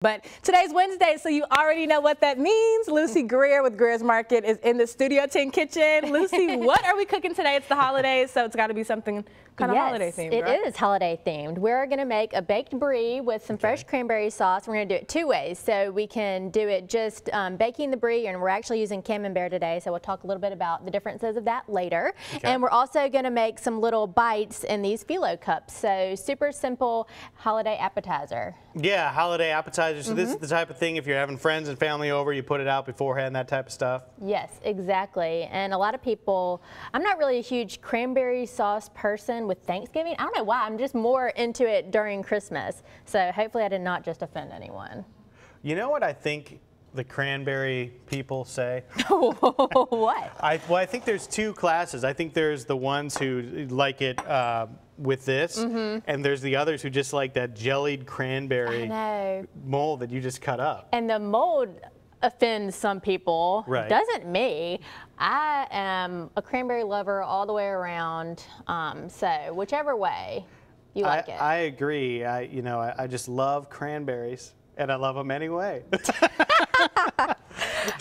But today's Wednesday, so you already know what that means. Lucy Greer with Greer's Market is in the Studio 10 kitchen. Lucy, what are we cooking today? It's the holidays, so it's got to be something kind of holiday themed, right? It is holiday themed. We're going to make a baked brie with some fresh cranberry sauce. We're going to do it two ways. So we can do it just baking the brie, and we're actually using Camembert today, so we'll talk a little bit about the differences of that later. And we're also going to make some little bites in these phyllo cups. So super simple holiday appetizer. Yeah, holiday appetizer. So this is the type of thing, if you're having friends and family over, you put it out beforehand, that type of stuff? Yes, exactly. And a lot of people, I'm not really a huge cranberry sauce person with Thanksgiving. I don't know why, I'm just more into it during Christmas. So hopefully I did not just offend anyone. You know what I think the cranberry people say? What? Well, I think there's two classes. I think there's the ones who like it with this, and there's the others who just like that jellied cranberry mold that you just cut up. And the mold offends some people, doesn't me. I am a cranberry lover all the way around, so whichever way you like it. I agree. I just love cranberries, and I love them anyway.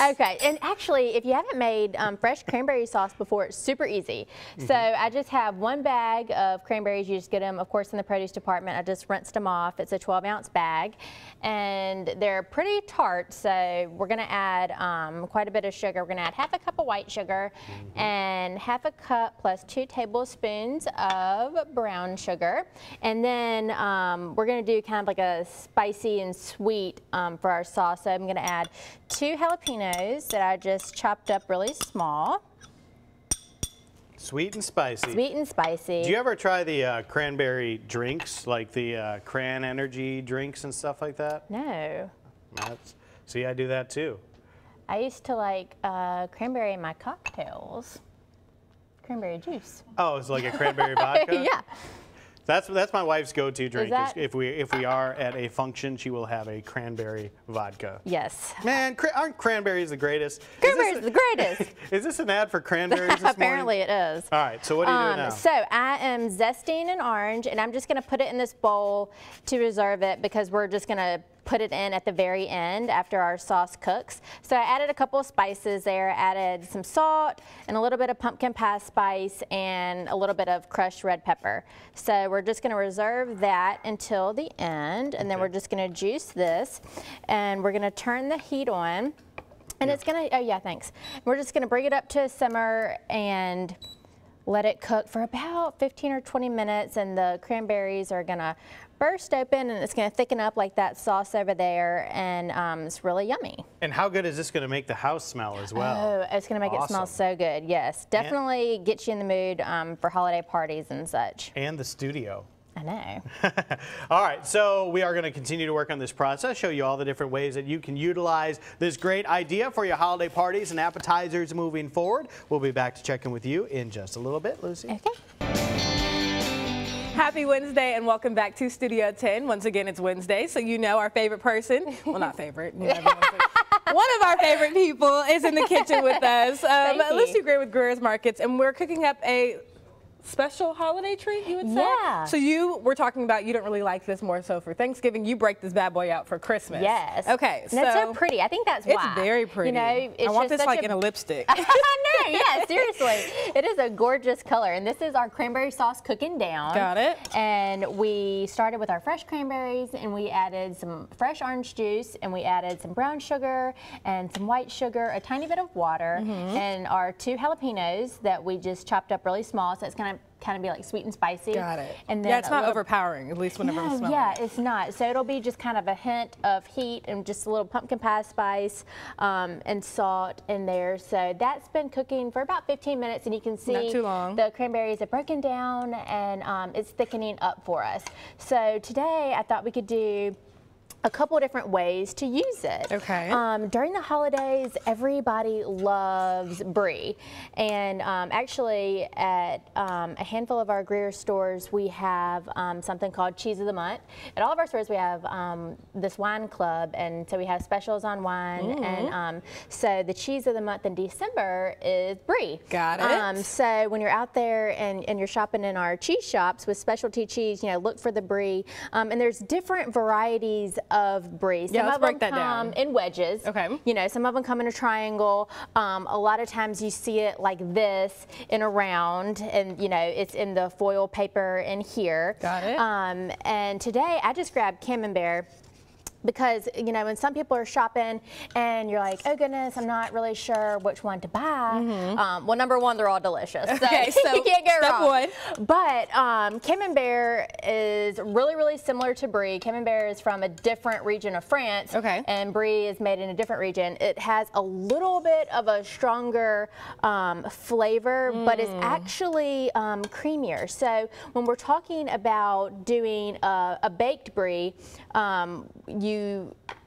Okay, and actually, if you haven't made fresh cranberry sauce before, it's super easy. So I just have one bag of cranberries. You just get them, of course, in the produce department. I just rinsed them off. It's a 12-ounce bag, and they're pretty tart, so we're going to add quite a bit of sugar. We're going to add half a cup of white sugar and half a cup plus 2 tablespoons of brown sugar. And then we're going to do kind of like a spicy and sweet for our sauce. So I'm going to add 2 jalapenos that I just chopped up really small. Sweet and spicy. Sweet and spicy. Do you ever try the cranberry drinks, like the Cran Energy drinks and stuff like that? No. See, I do that too. I used to like cranberry in my cocktails. Cranberry juice. Oh, it's like a cranberry vodka? Yeah. That's my wife's go-to drink. If we are at a function, she will have a cranberry vodka. Yes. Man, aren't cranberries the greatest? Cranberries the greatest. Is this an ad for cranberries this Apparently morning? it is. All right, so what are you doing now? So I am zesting an orange, and I'm just going to put it in this bowl to reserve it because we're just going to put it in at the very end after our sauce cooks. So I added a couple of spices there. Added some salt and a little bit of pumpkin pie spice and a little bit of crushed red pepper. So we're just going to reserve that until the end, and then we're just going to juice this, and we're going to turn the heat on, and it's going to, oh yeah, thanks. We're just going to bring it up to a simmer and let it cook for about 15 or 20 minutes, and the cranberries are going to burst open, and it's going to thicken up like that sauce over there, and it's really yummy. And how good is this going to make the house smell as well? Oh, it's going to make it smell so good, yes. Definitely get you in the mood for holiday parties and such. And the studio. I know. All right, so we are going to continue to work on this process, show you all the different ways that you can utilize this great idea for your holiday parties and appetizers moving forward. We'll be back to check in with you in just a little bit, Lucy. Okay. Happy Wednesday and welcome back to Studio 10. Once again, it's Wednesday, so you know our favorite person. Well, not favorite. You know, one of our favorite people is in the kitchen with us. Lucy Greer with Greer's Markets, and we're cooking up a special holiday treat, you would say? Yeah. So you were talking about you don't really like this more so for Thanksgiving. You break this bad boy out for Christmas. Yes. Okay. And it's so pretty. I think that's why. It's very pretty. You know, it's I want just this like in a lipstick. I know. Yeah. Seriously, it is a gorgeous color, and this is our cranberry sauce cooking down. Got it. And we started with our fresh cranberries, and we added some fresh orange juice, and we added some brown sugar and some white sugar, a tiny bit of water, and our 2 jalapenos that we just chopped up really small. So it's gonna kind of be like sweet and spicy. Got it. And then yeah, it's not overpowering, at least whenever I'm smelling it. It's not. So it'll be just kind of a hint of heat and just a little pumpkin pie spice and salt in there. So that's been cooking for about 15 minutes, and you can see not too long. The cranberries are broken down, and it's thickening up for us. So today I thought we could do a couple different ways to use it. Okay. During the holidays, everybody loves brie, and actually at a handful of our Greer stores, we have something called Cheese of the Month. At all of our stores, we have this wine club, and so we have specials on wine, and so the Cheese of the Month in December is brie. Got it. So when you're out there and you're shopping in our cheese shops with specialty cheese, you know, look for the brie, and there's different varieties of brie. Some let's of break them that come down. in wedges. Okay. You know, some of them come in a triangle. A lot of times you see it like this in a round, and you know, it's in the foil paper in here. Got it. And today I just grabbed Camembert, because, you know, when some people are shopping and you're like, oh goodness, I'm not really sure which one to buy. Well, number one, they're all delicious. Okay, so you can't go step wrong. one. But Camembert is really, really similar to Brie. Camembert is from a different region of France. Okay. And Brie is made in a different region. It has a little bit of a stronger flavor, but it's actually creamier. So when we're talking about doing a baked Brie,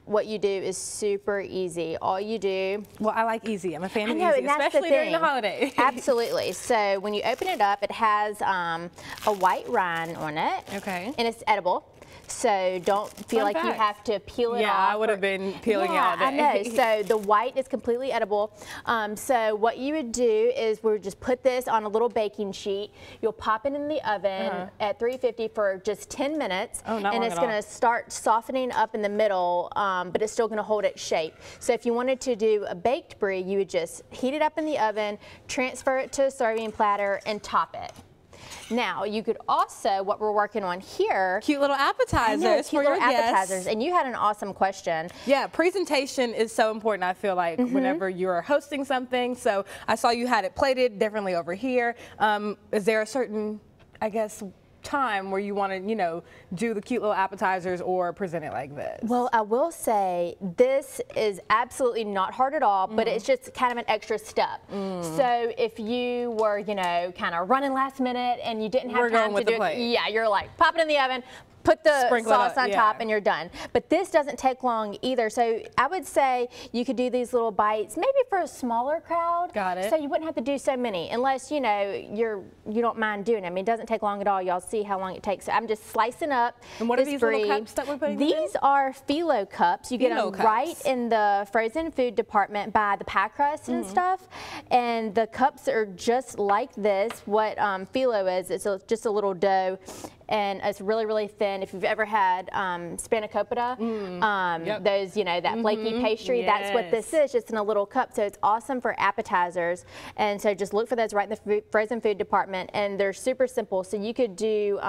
what you do is super easy. All you do. Well, I like easy. I'm a fan of I know, easy, and that's especially the during the thing. holiday. Absolutely. So when you open it up, it has a white rind on it. Okay. And it's edible. So don't feel Fun like you fact. have to peel it off. Yeah, I would have been peeling it all day. I know. So the white is completely edible. So what you would do is we would just put this on a little baking sheet. You'll pop it in the oven at 350 for just 10 minutes. Oh, not and long it's at going all. to start softening up in the middle, but it's still going to hold its shape. So if you wanted to do a baked Brie, you would just heat it up in the oven, transfer it to a serving platter, and top it. Now, you could also, what we're working on here, Cute little appetizers cute for little your guests. appetizers. And you had an awesome question. Yeah, presentation is so important, I feel like, whenever you're hosting something. So I saw you had it plated differently over here. Is there a certain, I guess, time where you want to, you know, do the cute little appetizers or present it like this? Well, I will say this is absolutely not hard at all, but it's just kind of an extra step. So if you were, you know, kind of running last minute and you didn't have time to do it, yeah, you're like, pop it in the oven, put the Sprinkle it sauce up, on top, and you're done. But this doesn't take long either. So I would say you could do these little bites, maybe for a smaller crowd. Got it. So you wouldn't have to do so many, unless you know you don't mind doing it. I mean, it doesn't take long at all. Y'all see how long it takes. So I'm just slicing up. And what are this these Brie. little cups that we're putting them in? These are phyllo cups. You get Phyllo them right cups. in the frozen food department by the pie crust and stuff. And the cups are just like this. What phyllo is, just a little dough. And it's really, really thin. If you've ever had spanakopita, those, you know, that flaky pastry, that's what this is, just in a little cup. So it's awesome for appetizers. And so just look for those right in the frozen food department. And they're super simple. So you could do,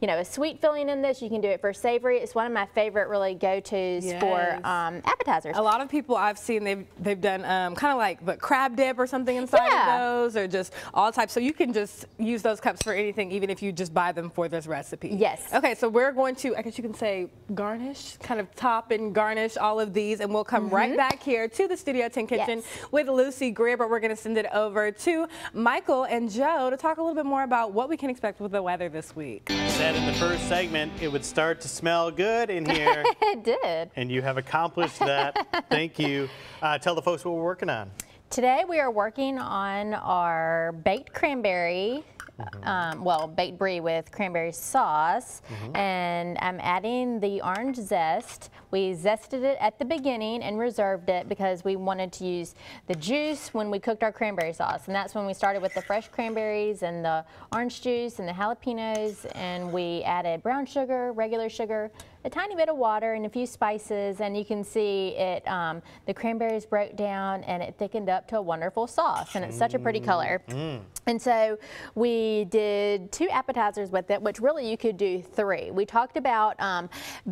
you know, a sweet filling in this. You can do it for savory. It's one of my favorite really go-tos for appetizers. A lot of people I've seen, they've done kind of like the crab dip or something inside of those, or just all types. So you can just use those cups for anything, even if you just buy them for this recipe. Yes. Okay, so we're going to, I guess you can say, garnish, kind of top and garnish all of these, and we'll come right back here to the Studio 10 kitchen with Lucy Greer, but we're going to send it over to Michael and Joe to talk a little bit more about what we can expect with the weather this week. Said in the first segment, it would start to smell good in here. It did. And you have accomplished that. Thank you. Tell the folks what we're working on. Today we are working on our baked cranberry, well, baked brie with cranberry sauce, and I'm adding the orange zest. We zested it at the beginning and reserved it because we wanted to use the juice when we cooked our cranberry sauce, and that's when we started with the fresh cranberries and the orange juice and the jalapenos, and we added brown sugar, regular sugar, a tiny bit of water, and a few spices, and you can see it, the cranberries broke down and it thickened up to a wonderful sauce, and it's such a pretty color. And so we did 2 appetizers with it, which really you could do 3. We talked about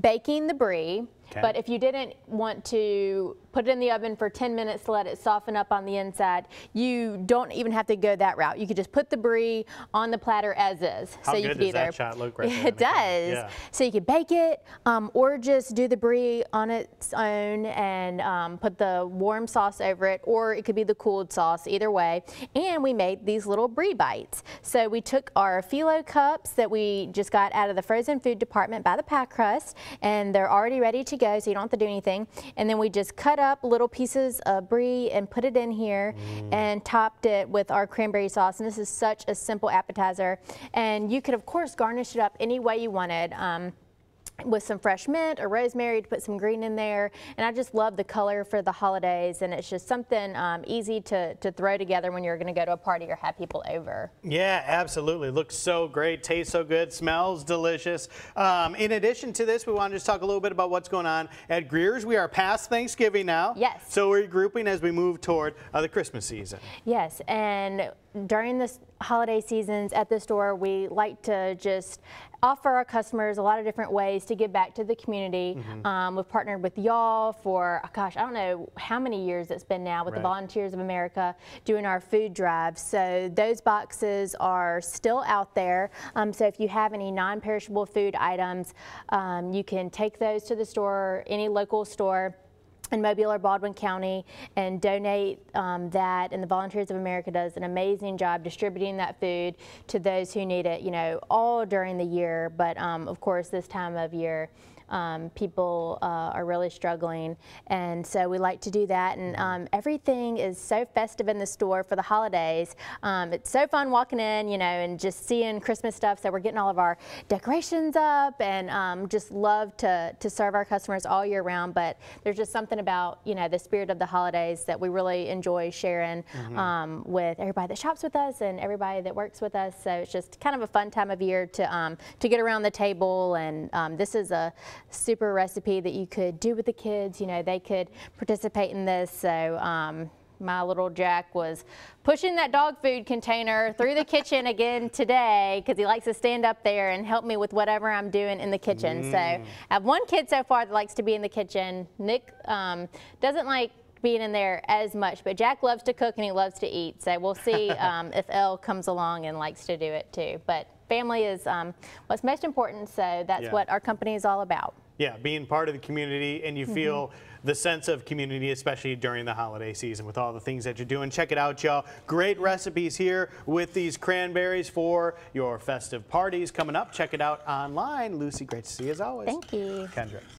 baking the brie. Okay. But if you didn't want to put it in the oven for 10 minutes to let it soften up on the inside, you don't even have to go that route. You could just put the brie on the platter as is. How so you good could does that shot look right there? It does. Yeah. So you could bake it, or just do the brie on its own and put the warm sauce over it, or it could be the cooled sauce, either way. And we made these little brie bites. So we took our phyllo cups that we just got out of the frozen food department by the pie crust, and they're already ready to go, so you don't have to do anything. And then we just cut up little pieces of brie and put it in here and topped it with our cranberry sauce. And this is such a simple appetizer. And you could, of course, garnish it up any way you wanted. with some fresh mint or rosemary to put some green in there. And I just love the color for the holidays, and it's just something easy to throw together when you're going to go to a party or have people over. Yeah, absolutely. Looks so great, tastes so good, smells delicious. In addition to this, we want to just talk a little bit about what's going on at Greer's. We are past Thanksgiving now. Yes. So we're regrouping as we move toward the Christmas season. Yes, and during this holiday seasons at the store, we like to just offer our customers a lot of different ways to give back to the community. We've partnered with y'all for, gosh, I don't know how many years it's been now with the Volunteers of America doing our food drives. So those boxes are still out there. So if you have any non-perishable food items, you can take those to the store, any local store in Mobile or Baldwin County, and donate that. And the Volunteers of America does an amazing job distributing that food to those who need it, you know, all during the year. But of course, this time of year, people are really struggling, and so we like to do that. And everything is so festive in the store for the holidays. It's so fun walking in, you know, and just seeing Christmas stuff. So we're getting all of our decorations up, and just love to serve our customers all year round. But there's just something about, you know, the spirit of the holidays that we really enjoy sharing with everybody that shops with us and everybody that works with us. So it's just kind of a fun time of year to get around the table. And this is a super recipe that you could do with the kids. You know, they could participate in this. So my little Jack was pushing that dog food container through the kitchen again today because he likes to stand up there and help me with whatever I'm doing in the kitchen. So I have one kid so far that likes to be in the kitchen. Nick doesn't like being in there as much, but Jack loves to cook and he loves to eat. So we'll see if Elle comes along and likes to do it too. But family is what's most important, so that's what our company is all about. Yeah, being part of the community, and you feel the sense of community, especially during the holiday season with all the things that you're doing. Check it out, y'all. Great recipes here with these cranberries for your festive parties coming up. Check it out online. Lucy, great to see you as always. Thank you. Kendra.